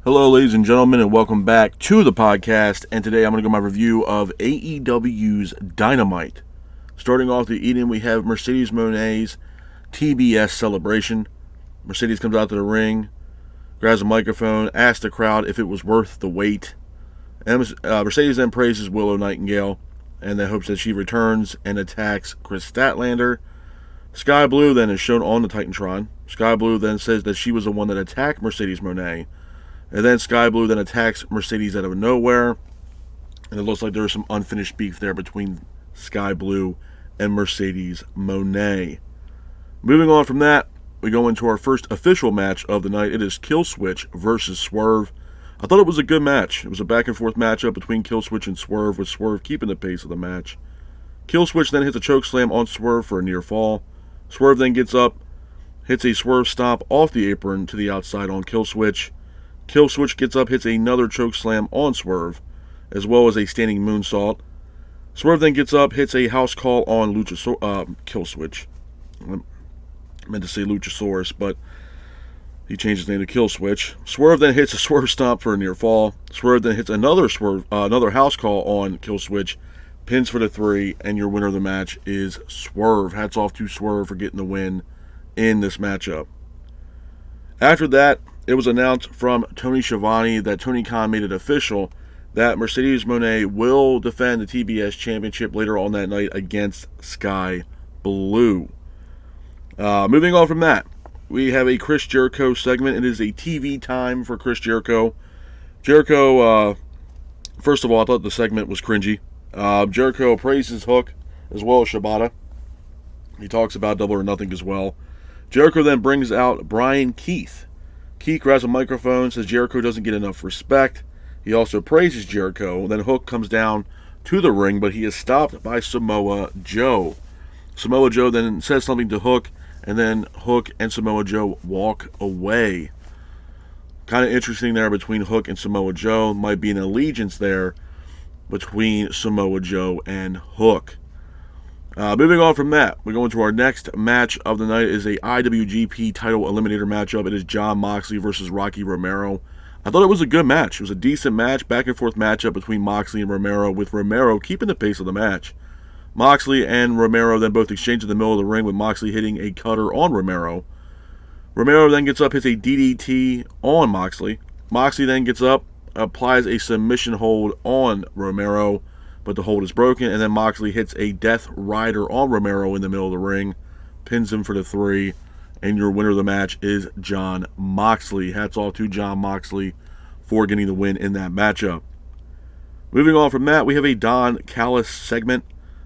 Hello, ladies and gentlemen, and welcome back to the podcast. And today I'm going to go my review of AEW's Dynamite. Starting off the evening, we have Mercedes Moné's TBS celebration. Mercedes comes out to the ring, grabs a microphone, asks the crowd if it was worth the wait. And Mercedes then praises Willow Nightingale and then hopes that she returns and attacks Chris Statlander. Sky Blue then is shown on the Titantron. Sky Blue then says that she was the one that attacked Mercedes Moné. And then Sky Blue then attacks Mercedes out of nowhere. And it looks like there's some unfinished beef there between Sky Blue and Mercedes Moné. Moving on from that, we go into our first official match of the night. It is Killswitch versus Swerve. I thought it was a good match. It was a back-and-forth matchup between Killswitch and Swerve, with Swerve keeping the pace of the match. Killswitch then hits a chokeslam on Swerve for a near fall. Swerve then gets up, hits a Swerve stomp off the apron to the outside on Killswitch. Killswitch gets up, hits another chokeslam on Swerve, as well as a standing moonsault. Swerve then gets up, hits a house call on Killswitch. I meant to say Luchasaurus, but he changed his name to Killswitch. Swerve then hits a Swerve stomp for a near fall. Swerve then hits another house call on Killswitch, pins for the 3, and your winner of the match is Swerve. Hats off to Swerve for getting the win in this matchup. After that, it was announced from Tony Schiavone that Tony Khan made it official that Mercedes Moné will defend the TBS Championship later on that night against Sky Blue. Moving on from that, we have a Chris Jericho segment. It is a TV time for Chris Jericho. Jericho, first of all, I thought the segment was cringy. Jericho praises Hook as well as Shibata. He talks about Double or Nothing as well. Jericho then brings out Brian Keith. Keith grabs a microphone, says Jericho doesn't get enough respect. He also praises Jericho. Then Hook comes down to the ring, but he is stopped by Samoa Joe. Samoa Joe then says something to Hook, and then Hook and Samoa Joe walk away. Kind of interesting there between Hook and Samoa Joe. Might be an allegiance there between Samoa Joe and Hook. Moving on from that, we go into our next match of the night. It is a IWGP title eliminator matchup. It is Jon Moxley versus Rocky Romero. I thought it was a good match. It was a decent match, back and forth matchup between Moxley and Romero, with Romero keeping the pace of the match. Moxley and Romero then both exchange in the middle of the ring, with Moxley hitting a cutter on Romero. Romero then gets up, hits a DDT on Moxley. Moxley then gets up, applies a submission hold on Romero, but the hold is broken, and then Moxley hits a Death Rider on Romero in the middle of the ring, pins him for the 3, and your winner of the match is Jon Moxley. Hats off to Jon Moxley for getting the win in that matchup. Moving on from that, we have a Don Callis segment.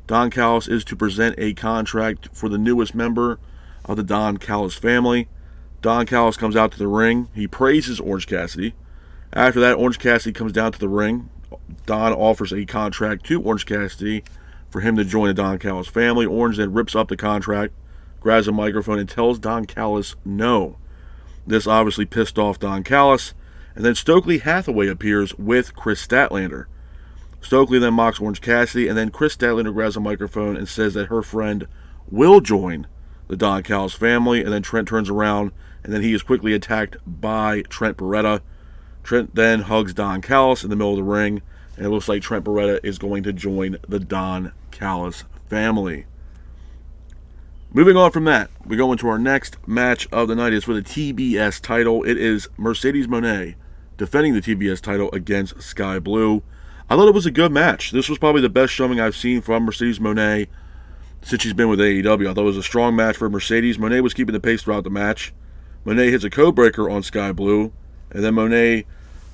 Don Callis is to present a contract for the newest member of the Don Callis family. Don Callis comes out to the ring. He praises Orange Cassidy. After that, Orange Cassidy comes down to the ring. Don offers a contract to Orange Cassidy for him to join the Don Callis family. Orange then rips up the contract, grabs a microphone, and tells Don Callis no. This obviously pissed off Don Callis, and then Stokely Hathaway appears with Chris Statlander. Stokely then mocks Orange Cassidy, and then Chris Statlander grabs a microphone and says that her friend will join the Don Callis family, and then Trent turns around, and then he is quickly attacked by Trent Beretta. Trent then hugs Don Callis in the middle of the ring, and it looks like Trent Beretta is going to join the Don Callis family. Moving on from that, we go into our next match of the night. It's for the TBS title. It is Mercedes Moné defending the TBS title against Sky Blue. I thought it was a good match. This was probably the best showing I've seen from Mercedes Moné since she's been with AEW. I thought it was a strong match for Mercedes. Moné was keeping the pace throughout the match. Moné hits a codebreaker on Sky Blue, and then Moné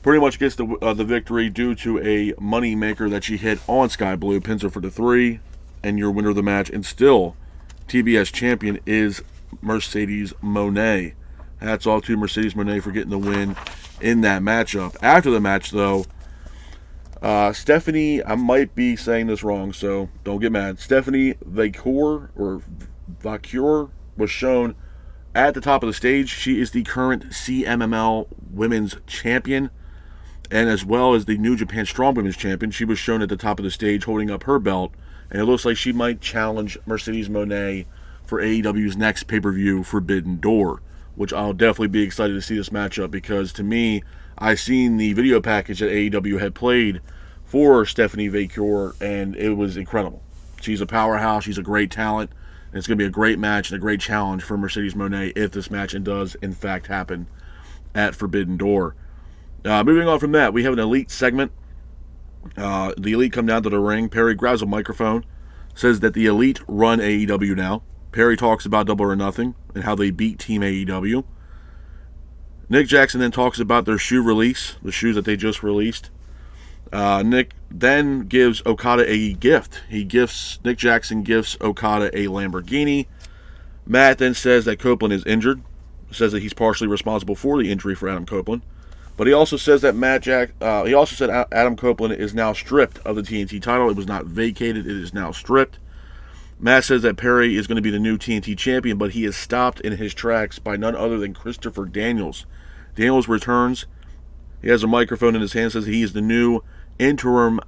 pretty much gets the victory due to a money maker that she hit on Sky Blue, pins her for the 3, and your winner of the match, and still TBS champion, is Mercedes Moné. Hats off to Mercedes Moné for getting the win in that matchup. After the match, though, Stephanie, I might be saying this wrong, so don't get mad. Stephanie Vacure was shown at the top of the stage. She is the current CMML Women's Champion, and as well as the New Japan Strong Women's Champion. She was shown at the top of the stage holding up her belt, and it looks like she might challenge Mercedes Moné for AEW's next pay-per-view, Forbidden Door. which I'll definitely be excited to see this matchup because to me, I seen the video package that AEW had played for Stephanie Vacure, and it was incredible. She's a powerhouse. She's a great talent. And it's going to be a great match and a great challenge for Mercedes Moné if this match does, in fact, happen at Forbidden Door. Moving on from that, we have an Elite segment. The Elite come down to the ring. Perry grabs a microphone, says that the Elite run AEW now. Perry talks about Double or Nothing and how they beat Team AEW. Nick Jackson then talks about their shoe release, the shoes that they just released. Nick then gives Okada a gift. Nick Jackson gifts Okada a Lamborghini. Matt then says that Copeland is injured, says that he's partially responsible for the injury for Adam Copeland. But he also says that Adam Copeland is now stripped of the TNT title. It was not vacated, it is now stripped. Matt says that Perry is going to be the new TNT champion, but he is stopped in his tracks by none other than Christopher Daniels. Daniels returns. He has a microphone in his hand, says he is the new interim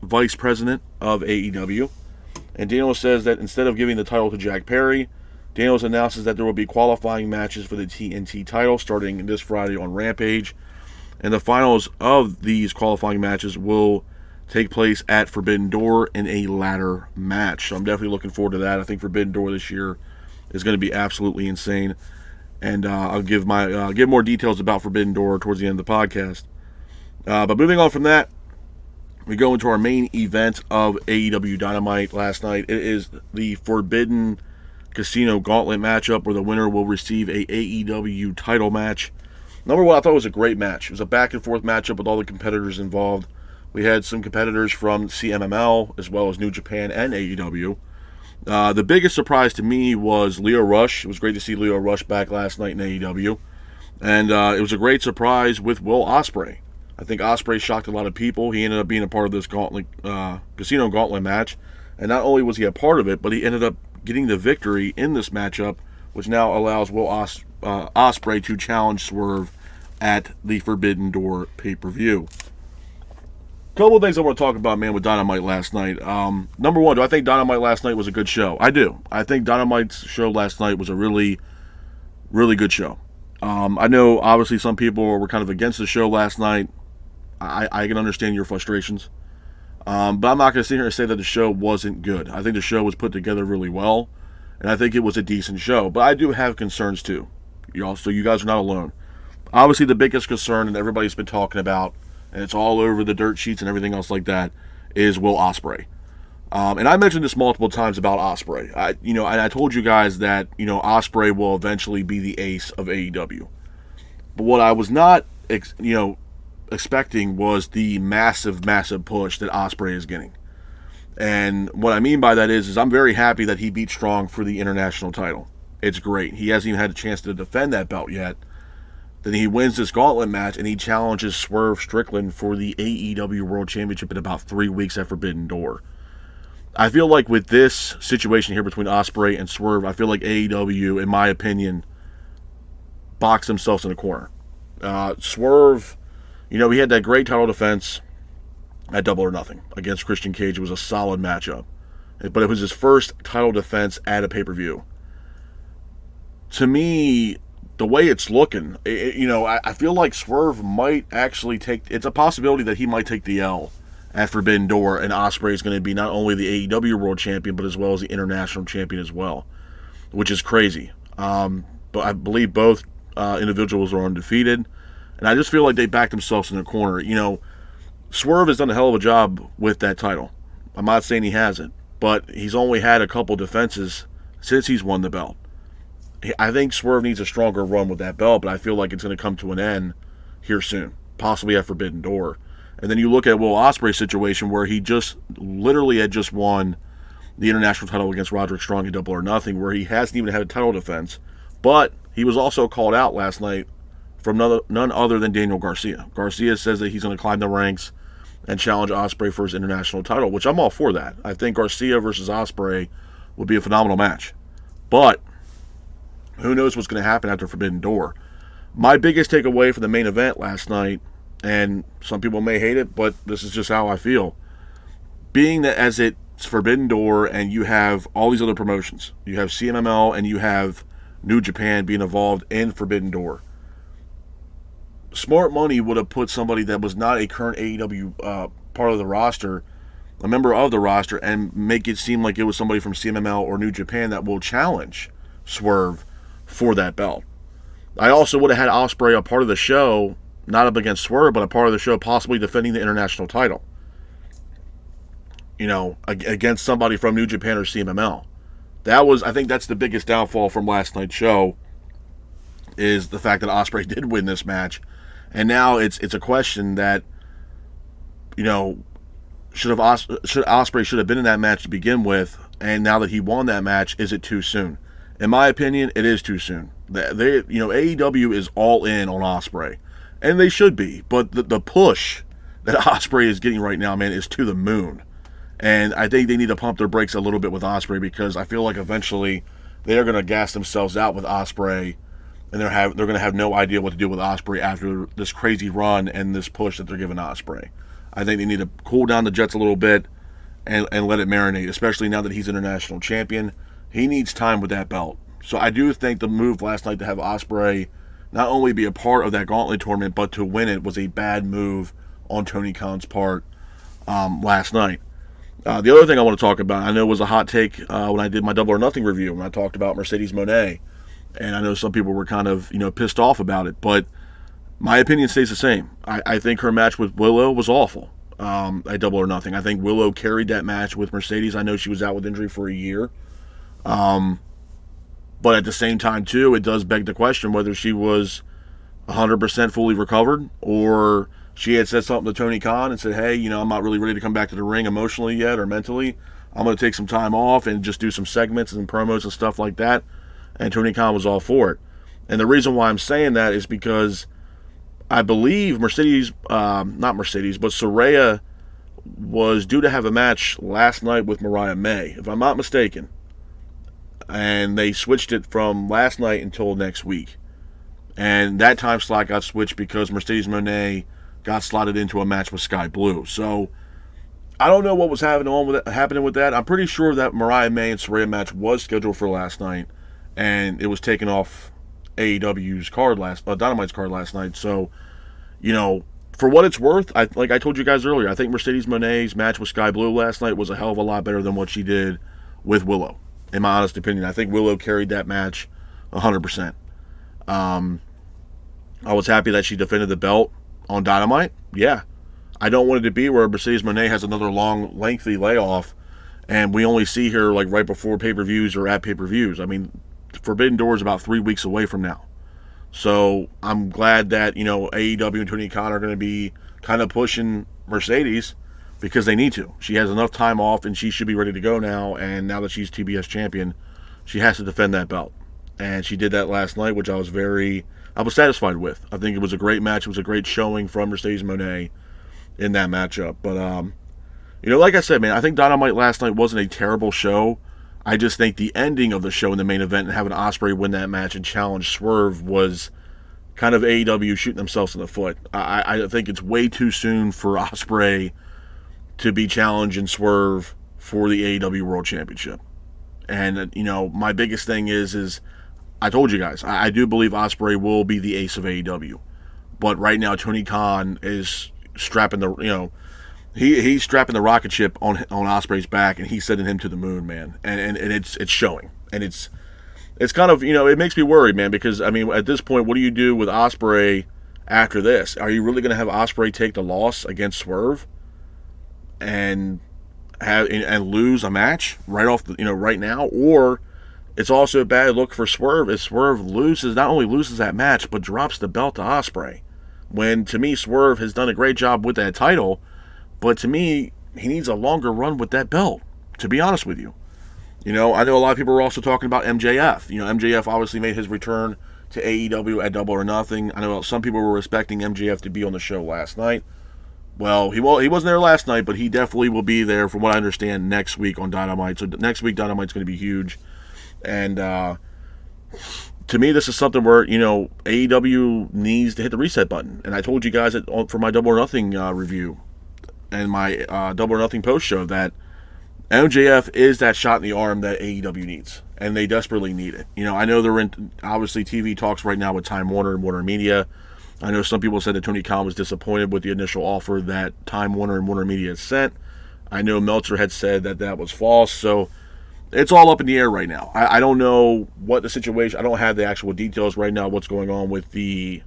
vice president of AEW. And Daniels says that instead of giving the title to Jack Perry, Daniels announces that there will be qualifying matches for the TNT title starting this Friday on Rampage. And the finals of these qualifying matches will take place at Forbidden Door in a ladder match. So I'm definitely looking forward to that. I think Forbidden Door this year is going to be absolutely insane. And I'll give more details about Forbidden Door towards the end of the podcast. But moving on from that, we go into our main event of AEW Dynamite last night. It is the Forbidden Casino Gauntlet matchup where the winner will receive a AEW title match. Number one, I thought it was a great match. It was a back-and-forth matchup with all the competitors involved. We had some competitors from CMML as well as New Japan and AEW. The biggest surprise to me was Leo Rush. It was great to see Leo Rush back last night in AEW. And it was a great surprise with Will Ospreay. I think Ospreay shocked a lot of people. He ended up being a part of this Casino Gauntlet match. And not only was he a part of it, but he ended up getting the victory in this matchup, which now allows Will Ospreay to challenge Swerve at the Forbidden Door pay-per-view. Couple of things I want to talk about, man, with Dynamite last night. Number one, do I think Dynamite last night was a good show? I do. I think Dynamite's show last night was a really, really good show. I know, obviously, some people were kind of against the show last night. I can understand your frustrations. But I'm not going to sit here and say that the show wasn't good. I think the show was put together really well, and I think it was a decent show. But I do have concerns, too. So you guys are not alone. Obviously, the biggest concern, and everybody's been talking about, and it's all over the dirt sheets and everything else like that, is Will Ospreay. And I mentioned this multiple times about Ospreay. I told you guys that, Ospreay will eventually be the ace of AEW. But what I was not, expecting was the massive, massive push that Ospreay is getting. And what I mean by that is I'm very happy that he beat Strong for the international title. It's great. He hasn't even had a chance to defend that belt yet. Then he wins this gauntlet match, and he challenges Swerve Strickland for the AEW World Championship in about 3 weeks at Forbidden Door. I feel like with this situation here between Ospreay and Swerve, I feel like AEW, in my opinion, boxed themselves in a corner. Swerve, he had that great title defense at Double or Nothing against Christian Cage. It was a solid matchup. But it was his first title defense at a pay-per-view. To me, the way it's looking, I feel like Swerve might actually it's a possibility that he might take the L at Forbidden Door, and Ospreay is going to be not only the AEW World Champion, but as well as the International Champion as well, which is crazy. But I believe both individuals are undefeated, and I just feel like they backed themselves in the corner. Swerve has done a hell of a job with that title. I'm not saying he hasn't, but he's only had a couple defenses since he's won the belt. I think Swerve needs a stronger run with that belt, but I feel like it's going to come to an end here soon, possibly at Forbidden Door. And then you look at Will Ospreay's situation where he just literally had just won the international title against Roderick Strong in Double or Nothing, where he hasn't even had a title defense. But he was also called out last night from none other than Daniel Garcia. Garcia says that he's going to climb the ranks and challenge Ospreay for his international title, which I'm all for that. I think Garcia versus Ospreay would be a phenomenal match. But who knows what's going to happen after Forbidden Door. My biggest takeaway from the main event last night, and some people may hate it, but this is just how I feel, being that as it's Forbidden Door and you have all these other promotions, you have CMML and you have New Japan being involved in Forbidden Door. Smart money would have put somebody that was not a current AEW part of the roster, a member of the roster, and make it seem like it was somebody from CMLL or New Japan that will challenge Swerve for that belt. I also would have had Ospreay a part of the show, not up against Swerve, but a part of the show possibly defending the international title. Against somebody from New Japan or CMLL. I think that's the biggest downfall from last night's show, is the fact that Ospreay did win this match. And now it's a question that, Ospreay should have been in that match to begin with, and now that he won that match, is it too soon? In my opinion, it is too soon. AEW is all in on Ospreay, and they should be. But the push that Ospreay is getting right now, man, is to the moon. And I think they need to pump their brakes a little bit with Ospreay, because I feel like eventually they are going to gas themselves out with Ospreay, and they're going to have no idea what to do with Ospreay after this crazy run and this push that they're giving Ospreay. I think they need to cool down the jets a little bit and let it marinate, especially now that he's international champion. He needs time with that belt. So I do think the move last night to have Ospreay not only be a part of that gauntlet tournament, but to win it was a bad move on Tony Khan's part last night. The other thing I want to talk about, I know it was a hot take when I did my Double or Nothing review, when I talked about Mercedes Moné. And I know some people were kind of, pissed off about it. But my opinion stays the same. I think her match with Willow was awful at Double or Nothing. I think Willow carried that match with Mercedes. I know she was out with injury for a year. But at the same time, too, it does beg the question whether she was 100% fully recovered, or she had said something to Tony Khan and said, hey, I'm not really ready to come back to the ring emotionally yet or mentally. I'm going to take some time off and just do some segments and promos and stuff like that. And Tony Khan was all for it. And the reason why I'm saying that is because I believe Saraya was due to have a match last night with Mariah May, if I'm not mistaken. And they switched it from last night until next week. And that time slot got switched because Mercedes Moné got slotted into a match with Sky Blue. So I don't know what was happening with that. I'm pretty sure that Mariah May and Saraya match was scheduled for last night, and it was taken off AEW's Dynamite's card last night. So, for what it's worth, like I told you guys earlier, I think Mercedes Moné's match with Sky Blue last night was a hell of a lot better than what she did with Willow, in my honest opinion. I think Willow carried that match 100%. I was happy that she defended the belt on Dynamite. Yeah. I don't want it to be where Mercedes Moné has another long, lengthy layoff, and we only see her like right before pay-per-views or at pay-per-views. I mean, Forbidden Door is about 3 weeks away from now. So I'm glad that, AEW and Tony Khan are going to be kind of pushing Mercedes, because they need to. She has enough time off, and she should be ready to go now. And now that she's TBS champion, she has to defend that belt. And she did that last night, which I was satisfied with. I think it was a great match. It was a great showing from Mercedes Moné in that matchup. But, like I said, man, I think Dynamite last night wasn't a terrible show. I just think the ending of the show in the main event and having Ospreay win that match and challenge Swerve was kind of AEW shooting themselves in the foot. I think it's way too soon for Ospreay to be challenging Swerve for the AEW World Championship. And, my biggest thing is I told you guys, I do believe Ospreay will be the ace of AEW. But right now, Tony Khan is strapping he's strapping the rocket ship on Ospreay's back, and he's sending him to the moon, man. And it's showing. And it's kind of, it makes me worried, man, because, at this point, what do you do with Ospreay after this? Are you really going to have Ospreay take the loss against Swerve and lose a match right off right now? Or it's also a bad look for Swerve if Swerve not only loses that match, but drops the belt to Ospreay. When, to me, Swerve has done a great job with that title, but to me, he needs a longer run with that belt, to be honest with you. I know a lot of people are also talking about MJF. MJF obviously made his return to AEW at Double or Nothing. I know some people were expecting MJF to be on the show last night. Well, he wasn't there last night, but he definitely will be there, from what I understand, next week on Dynamite. So next week, Dynamite's going to be huge. And to me, this is something where, AEW needs to hit the reset button. And I told you guys for my Double or Nothing review and my Double or Nothing post show that MJF is that shot in the arm that AEW needs, and they desperately need it. I know they're in, obviously, TV talks right now with Time Warner and Warner Media. I know some people said that Tony Khan was disappointed with the initial offer that Time Warner and Warner Media had sent. I know Meltzer had said that that was false, so it's all up in the air right now. I don't know what the situation, I don't have the actual details right now, what's going on with the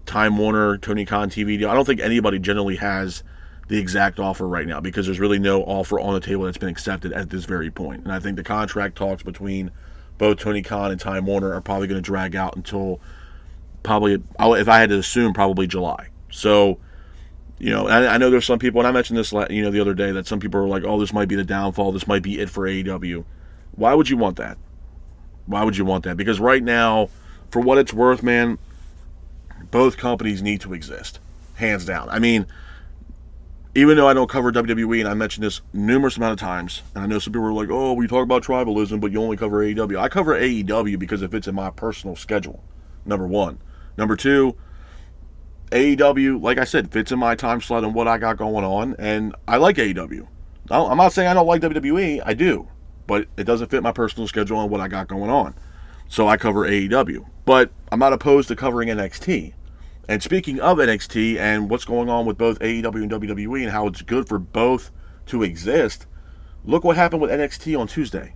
Time Warner, Tony Khan TV deal. I don't think anybody generally has the exact offer right now because there's really no offer on the table that's been accepted at this very point. And I think the contract talks between both Tony Khan and Time Warner are probably going to drag out until probably, if I had to assume, probably July. So, I know there's some people, and I mentioned this, the other day, that some people are like, oh, this might be the downfall, this might be it for AEW. Why would you want that? Why would you want that? Because right now, for what it's worth, man, both companies need to exist, hands down. I mean, even though I don't cover WWE, and I mentioned this numerous amount of times, and I know some people are like, oh, we talk about tribalism, but you only cover AEW. I cover AEW because it fits in my personal schedule, number one. Number two, AEW, like I said, fits in my time slot and what I got going on, and I like AEW. I'm not saying I don't like WWE, I do, but it doesn't fit my personal schedule and what I got going on. So I cover AEW. But I'm not opposed to covering NXT. And speaking of NXT and what's going on with both AEW and WWE and how it's good for both to exist, look what happened with NXT on Tuesday.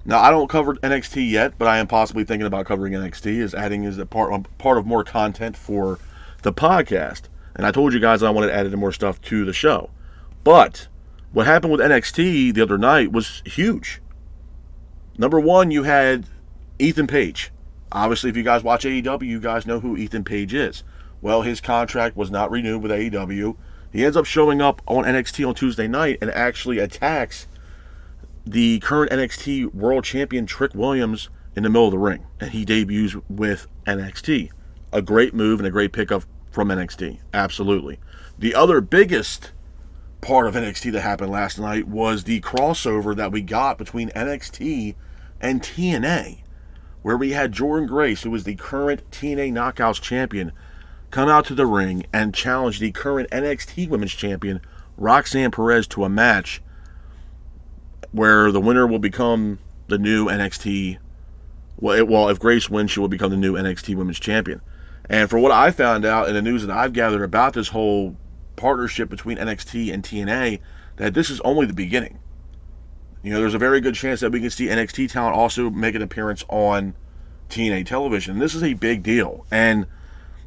Now, I don't cover NXT yet, but I am possibly thinking about covering NXT as adding as a part of more content for the podcast. And I told you guys I wanted to add more stuff to the show. But what happened with NXT the other night was huge. Number one, you had Ethan Page. Obviously, if you guys watch AEW, you guys know who Ethan Page is. Well, his contract was not renewed with AEW. He ends up showing up on NXT on Tuesday night and actually attacks the current NXT World Champion Trick Williams in the middle of the ring. And he debuts with NXT. A great move and a great pickup from NXT. Absolutely. The other biggest part of NXT that happened last night was the crossover that we got between NXT and TNA, where we had Jordynne Grace, who is the current TNA Knockouts champion, come out to the ring and challenge the current NXT Women's Champion, Roxanne Perez, to a match where the winner will become the new NXT. Well, if Grace wins, she will become the new NXT Women's Champion. And for what I found out in the news that I've gathered about this whole partnership between NXT and TNA, that this is only the beginning. There's a very good chance that we can see NXT talent also make an appearance on TNA television. This is a big deal. And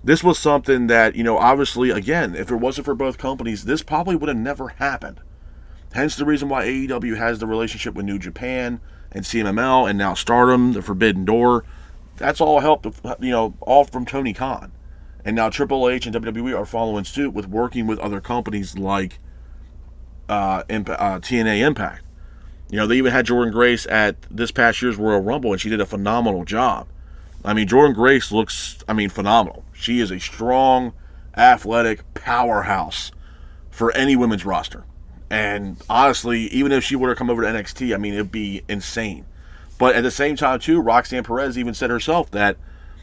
this was something that, obviously, again, if it wasn't for both companies, this probably would have never happened. Hence the reason why AEW has the relationship with New Japan and CMLL and now Stardom, the Forbidden Door. That's all helped, all from Tony Khan. And now Triple H and WWE are following suit with working with other companies like TNA Impact. They even had Jordynne Grace at this past year's Royal Rumble, and she did a phenomenal job. I mean, Jordynne Grace looks, phenomenal. She is a strong, athletic powerhouse for any women's roster. And honestly, even if she were to come over to NXT, it'd be insane. But at the same time, too, Roxanne Perez even said herself that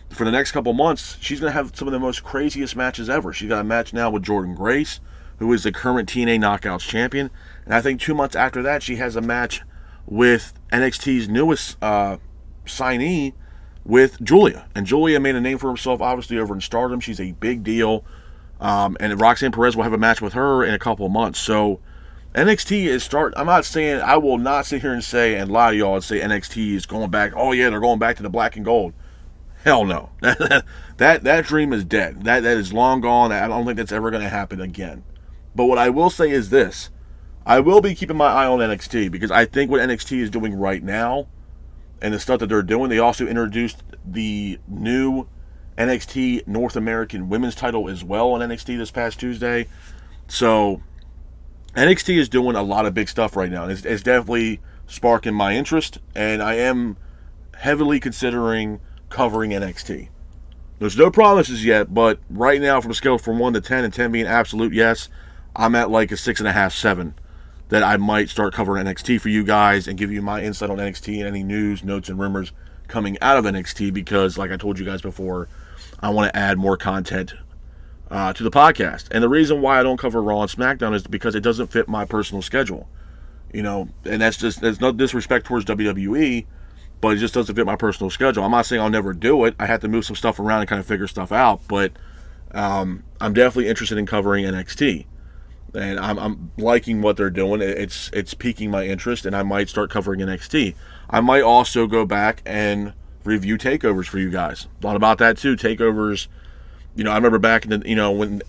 for the next couple months, she's going to have some of the most craziest matches ever. She's got a match now with Jordynne Grace, who is the current TNA Knockouts champion. And I think 2 months after that, she has a match with NXT's newest signee, with Julia. And Julia made a name for herself, obviously, over in Stardom. She's a big deal. And Roxanne Perez will have a match with her in a couple of months. So NXT is I'm not saying, I will not sit here and say and lie to y'all and say NXT is going back. Oh yeah, they're going back to the black and gold. Hell no. that dream is dead. That is long gone. I don't think that's ever going to happen again. But what I will say is this. I will be keeping my eye on NXT because I think what NXT is doing right now and the stuff that they're doing, they also introduced the new NXT North American Women's title as well on NXT this past Tuesday. So NXT is doing a lot of big stuff right now. It's definitely sparking my interest, and I am heavily considering covering NXT. There's no promises yet, but right now, from a scale from 1 to 10, and 10 being absolute yes, I'm at like a 6.5, 7, that I might start covering NXT for you guys and give you my insight on NXT and any news, notes, and rumors coming out of NXT because, like I told you guys before, I want to add more content to the podcast. And the reason why I don't cover Raw and SmackDown is because it doesn't fit my personal schedule. And there's no disrespect towards WWE, but it just doesn't fit my personal schedule. I'm not saying I'll never do it. I have to move some stuff around and kind of figure stuff out, but I'm definitely interested in covering NXT. And I'm liking what they're doing. It's piquing my interest, and I might start covering NXT. I might also go back and review takeovers for you guys. Thought about that too. Takeovers, I remember back in the, when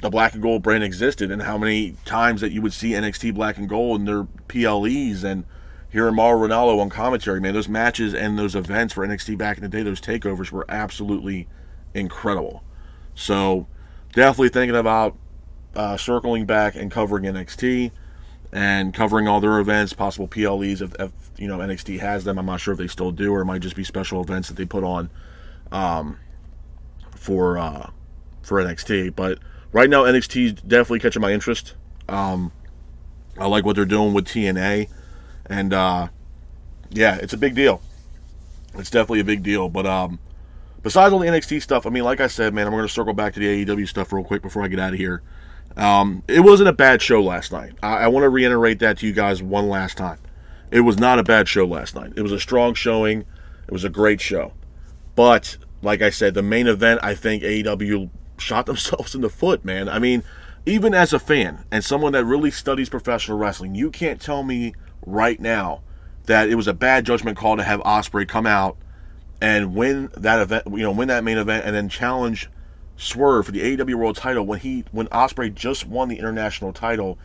the Black and Gold brand existed, and how many times that you would see NXT Black and Gold and their PLEs, and hearing Mauro Ranallo on commentary. Man, those matches and those events for NXT back in the day, those takeovers were absolutely incredible. So definitely thinking about circling back and covering NXT and covering all their events, possible PLEs if NXT has them. I'm not sure if they still do, or it might just be special events that they put on for NXT. But right now, NXT is definitely catching my interest. I like what they're doing with TNA, and yeah, it's a big deal. It's definitely a big deal. But besides all the NXT stuff, I mean, like I said, man, I'm going to circle back to the AEW stuff real quick before I get out of here. It wasn't a bad show last night. I want to reiterate that to you guys one last time. It was not a bad show last night. It was a strong showing. It was a great show. But, like I said, the main event, I think AEW shot themselves in the foot, man. I mean, even as a fan and someone that really studies professional wrestling, you can't tell me right now that it was a bad judgment call to have Ospreay come out and win that event, win that main event, and then challenge Swerve for the AEW World Title when Ospreay just won the international title.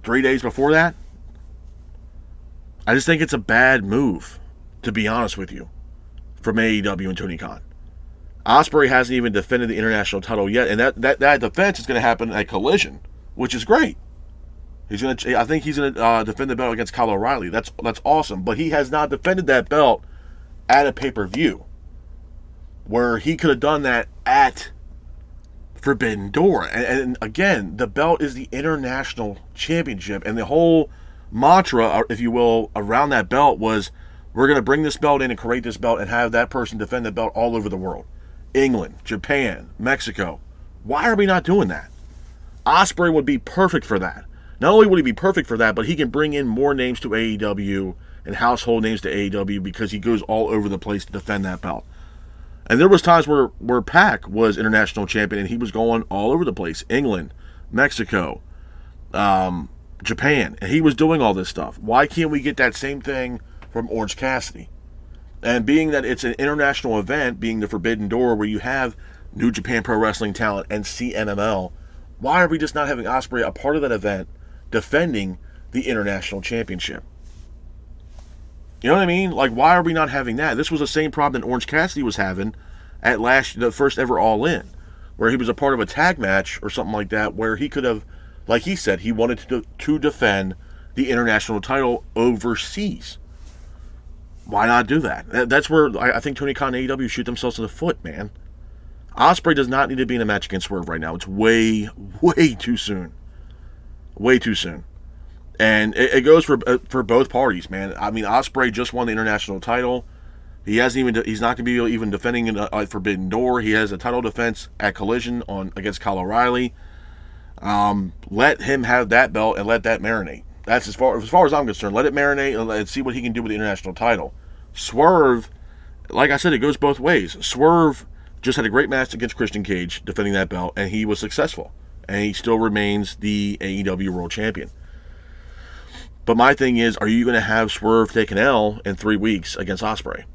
3 days before that? I just think it's a bad move, to be honest with you, from AEW and Tony Khan. Ospreay hasn't even defended the international title yet, and that defense is going to happen at Collision, which is great. I think he's going to defend the belt against Kyle O'Reilly. That's awesome, but he has not defended that belt at a pay-per-view, where he could have done that at Forbidden Door. And again, the belt is the international championship, and the whole mantra, if you will, around that belt was, we're going to bring this belt in and create this belt and have that person defend the belt all over the world. England, Japan, Mexico. Why are we not doing that? Ospreay would be perfect for that. Not only would he be perfect for that, but he can bring in more names to AEW and household names to AEW because he goes all over the place to defend that belt. And there was times where Pac was international champion and he was going all over the place. England, Mexico, Japan. And he was doing all this stuff. Why can't we get that same thing from Orange Cassidy? And being that it's an international event, being the Forbidden Door, where you have New Japan Pro Wrestling talent and CMLL, why are we just not having Ospreay a part of that event defending the international championship? You know what I mean? Like, why are we not having that? This was the same problem that Orange Cassidy was having at the first ever All In, where he was a part of a tag match or something like that, where he could have, like he said, he wanted to defend the international title overseas. Why not do that? That's where I think Tony Khan and AEW shoot themselves in the foot, man. Ospreay does not need to be in a match against Swerve right now. It's way, way too soon. Way too soon. And it goes for both parties, man. I mean, Ospreay just won the international title. He's not going to be even defending it at Forbidden Door. He has a title defense at Collision against Kyle O'Reilly. Let him have that belt and let that marinate. That's as far as I'm concerned. Let it marinate and let's see what he can do with the international title. Swerve, like I said, it goes both ways. Swerve just had a great match against Christian Cage defending that belt, and he was successful. And he still remains the AEW World Champion. But my thing is, are you going to have Swerve take an L in 3 weeks against Ospreay?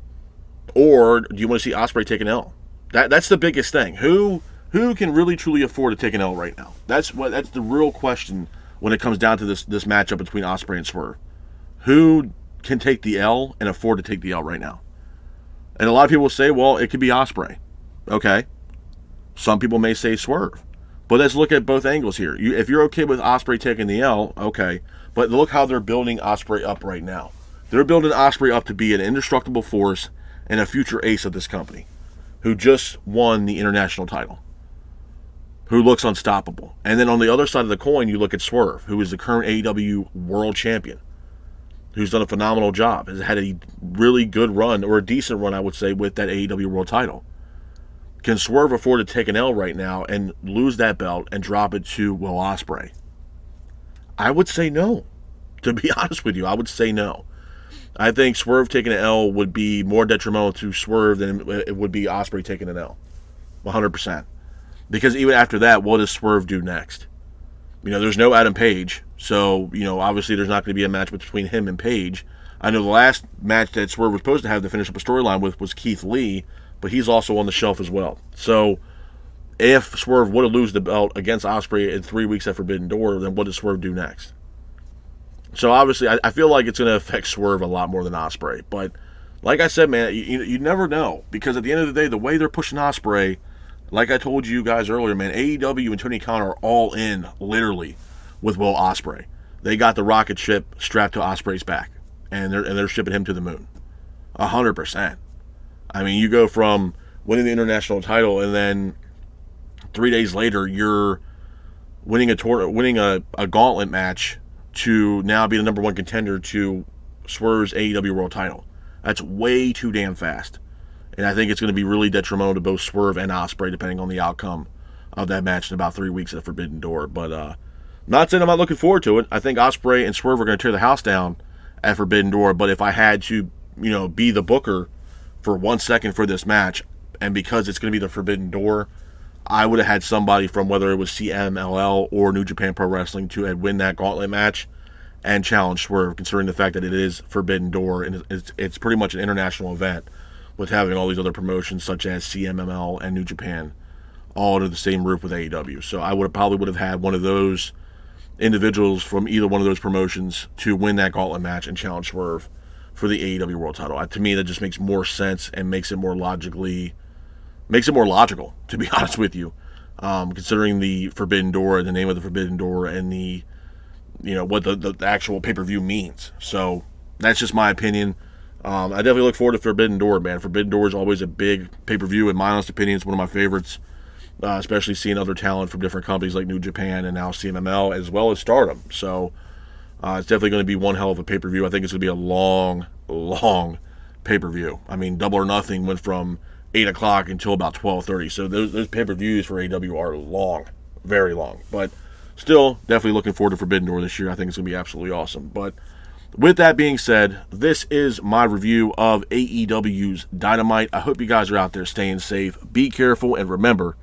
Or do you want to see Ospreay take an L? That's the biggest thing. Who can really truly afford to take an L right now? That's the real question when it comes down to this matchup between Ospreay and Swerve. Who can take the L and afford to take the L right now? And a lot of people will say, well, it could be Ospreay. Okay. Some people may say Swerve. But let's look at both angles here. If you're okay with Ospreay taking the L, okay. But look how they're building Ospreay up right now. They're building Ospreay up to be an indestructible force and a future ace of this company, who just won the international title, who looks unstoppable. And then on the other side of the coin, you look at Swerve, who is the current AEW World Champion, who's done a phenomenal job, has had a really good run, or a decent run, I would say, with that AEW World title. Can Swerve afford to take an L right now and lose that belt and drop it to Will Ospreay? I would say no. To be honest with you, I would say no. I think Swerve taking an L would be more detrimental to Swerve than it would be Ospreay taking an L. 100%. Because even after that, what does Swerve do next? There's no Adam Page, so, obviously there's not going to be a match between him and Page. I know the last match that Swerve was supposed to have to finish up a storyline with was Keith Lee, but he's also on the shelf as well. So, if Swerve would have lose the belt against Ospreay in 3 weeks at Forbidden Door, then what does Swerve do next? So obviously, I feel like it's going to affect Swerve a lot more than Ospreay. But like I said, man, you never know, because at the end of the day, the way they're pushing Ospreay, like I told you guys earlier, man, AEW and Tony Khan are all in, literally, with Will Ospreay. They got the rocket ship strapped to Ospreay's back, and they're shipping him to the moon, 100%. I mean, you go from winning the international title, and then 3 days later, you're winning a gauntlet match to now be the number one contender to Swerve's AEW World Title. That's way too damn fast. And I think it's going to be really detrimental to both Swerve and Ospreay, depending on the outcome of that match in about 3 weeks at Forbidden Door. But not saying I'm not looking forward to it. I think Ospreay and Swerve are going to tear the house down at Forbidden Door. But if I had to, be the booker for 1 second for this match, and because it's going to be the Forbidden Door, I would have had somebody from whether it was CMLL or New Japan Pro Wrestling to win that gauntlet match and challenge Swerve, considering the fact that it is Forbidden Door and it's pretty much an international event with having all these other promotions such as CMML and New Japan all under the same roof with AEW. So I probably would have had one of those individuals from either one of those promotions to win that gauntlet match and challenge Swerve for the AEW World Title. To me, that just makes more sense and makes it more logical, to be honest with you, considering the Forbidden Door and the name of the Forbidden Door and the, what the actual pay-per-view means. So that's just my opinion. I definitely look forward to Forbidden Door, man. Forbidden Door is always a big pay-per-view. In my honest opinion, it's one of my favorites, especially seeing other talent from different companies like New Japan and now CMML, as well as Stardom. So it's definitely going to be one hell of a pay-per-view. I think it's going to be a long, long pay-per-view. I mean, Double or Nothing went from 8 o'clock until about 12:30. So those pay-per-views for AEW are long, very long. But still, definitely looking forward to Forbidden Door this year. I think it's going to be absolutely awesome. But with that being said, this is my review of AEW's Dynamite. I hope you guys are out there staying safe. Be careful, and remember,